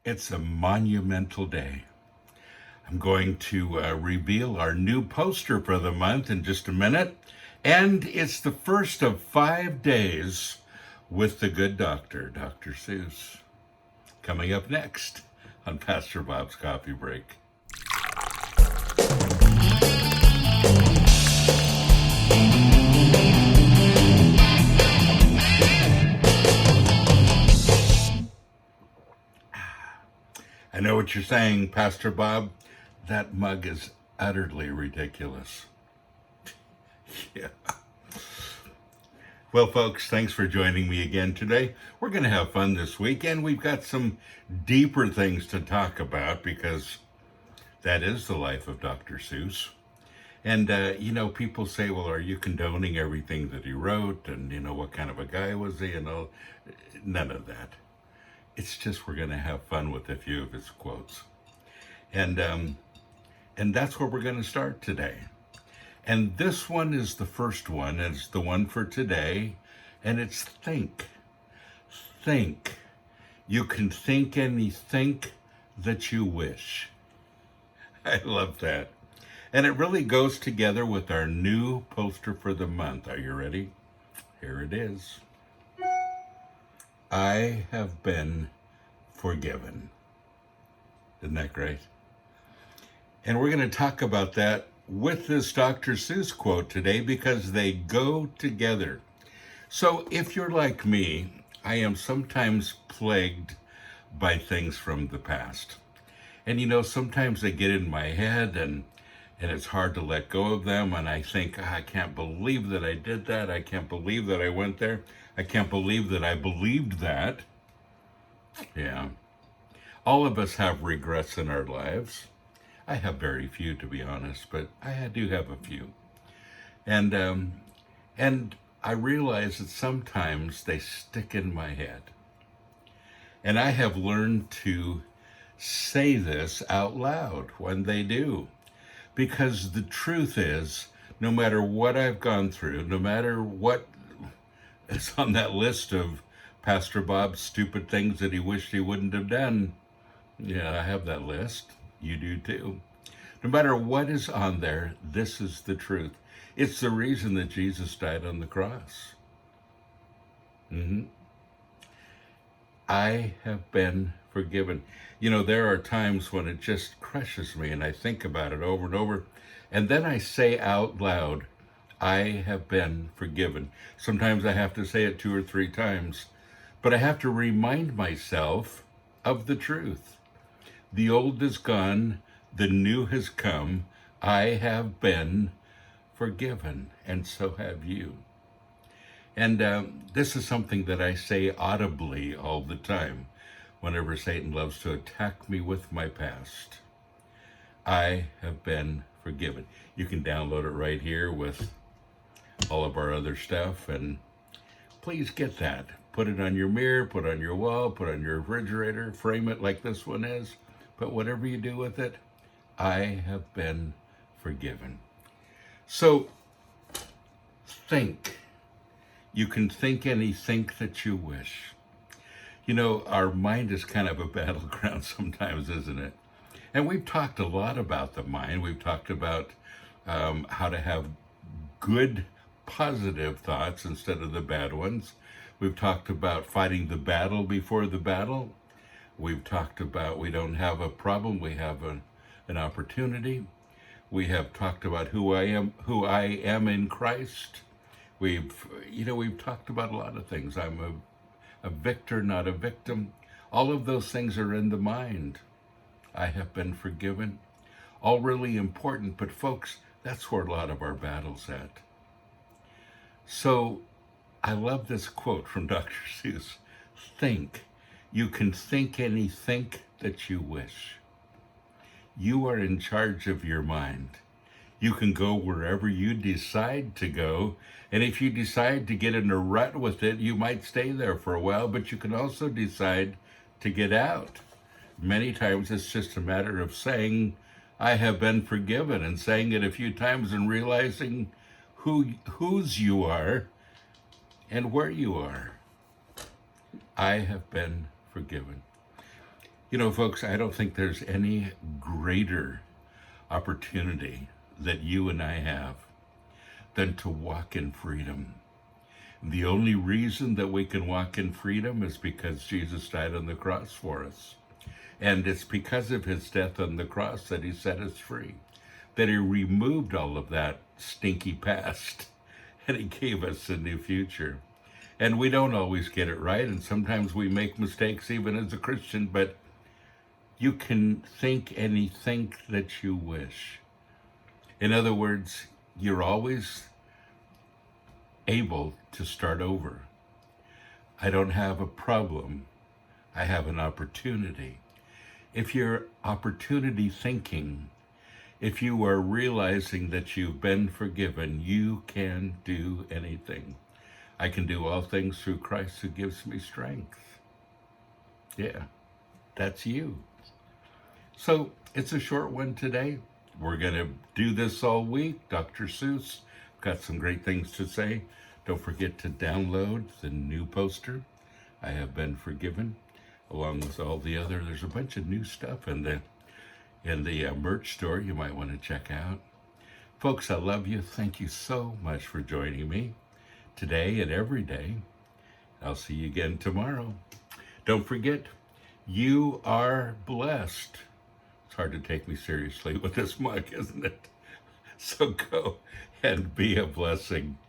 It's a monumental day. I'm going to reveal our new poster for the month in just a minute. And it's the first of 5 days with the good doctor, Dr. Seuss. Coming up next on Pastor Bob's Coffee Break. I know what you're saying, Pastor Bob. That mug is utterly ridiculous. Yeah. Well, folks, thanks for joining me again today. We're going to have fun this weekend. We've got some deeper things to talk about because that is the life of Dr. Seuss. And, people say, well, are you condoning everything that he wrote? And, what kind of a guy was he? And all. None of that. It's just we're going to have fun with a few of his quotes. And that's where we're going to start today. And this one is the first one. And it's the one for today. And it's think. Think. You can think anything that you wish. I love that. And it really goes together with our new poster for the month. Are you ready? Here it is. I have been forgiven. Isn't that great? And we're going to talk about that with this Dr. Seuss quote today because they go together. So if you're like me, I am sometimes plagued by things from the past. And sometimes they get in my head and it's hard to let go of them. And I think, I can't believe that I did that. I can't believe that I went there. I can't believe that I believed that. Yeah. All of us have regrets in our lives. I have very few, to be honest, but I do have a few. And I realize that sometimes they stick in my head. And I have learned to say this out loud when they do. Because the truth is, no matter what I've gone through, no matter what is on that list of Pastor Bob's stupid things that he wished he wouldn't have done, yeah, I have that list. You do too. No matter what is on there, this is the truth. It's the reason that Jesus died on the cross. I have been forgiven. There are times when it just crushes me and I think about it over and over. And then I say out loud, I have been forgiven. Sometimes I have to say it 2 or 3 times, but I have to remind myself of the truth. The old is gone, the new has come. I have been forgiven, and so have you. And this is something that I say audibly all the time whenever Satan loves to attack me with my past. I have been forgiven. You can download it right here with all of our other stuff, and please get that. Put it on your mirror, put it on your wall, put it on your refrigerator, frame it like this one is. But whatever you do with it, I have been forgiven. So, think. You can think anything that you wish. Our mind is kind of a battleground sometimes, isn't it? And we've talked a lot about the mind. We've talked about how to have good, positive thoughts instead of the bad ones. We've talked about fighting the battle before the battle. We've talked about we don't have a problem, we have an opportunity. We have talked about who I am in Christ. We've talked about a lot of things. I'm a victor, not a victim. All of those things are in the mind. I have been forgiven. All really important, but folks, that's where a lot of our battle's at. So I love this quote from Dr. Seuss. Think. You can think anything that you wish. You are in charge of your mind. You can go wherever you decide to go. And if you decide to get in a rut with it, you might stay there for a while, but you can also decide to get out. Many times it's just a matter of saying, I have been forgiven, and saying it a few times and realizing whose you are and where you are. I have been forgiven. You know, folks, I don't think there's any greater opportunity that you and I have than to walk in freedom. The only reason that we can walk in freedom is because Jesus died on the cross for us. And it's because of his death on the cross that he set us free, that he removed all of that stinky past and he gave us a new future. And we don't always get it right, and sometimes we make mistakes even as a Christian, but you can think anything that you wish. In other words, you're always able to start over. I don't have a problem. I have an opportunity. If you're opportunity thinking, if you are realizing that you've been forgiven, you can do anything. I can do all things through Christ who gives me strength. Yeah, that's you. So it's a short one today. We're going to do this all week. Dr. Seuss got some great things to say. Don't forget to download the new poster, I Have Been Forgiven, along with all the other. There's a bunch of new stuff in the merch store you might want to check out. Folks, I love you. Thank you so much for joining me today and every day. I'll see you again tomorrow. Don't forget, you are blessed. It's hard to take me seriously with this mug, isn't it? So go and be a blessing.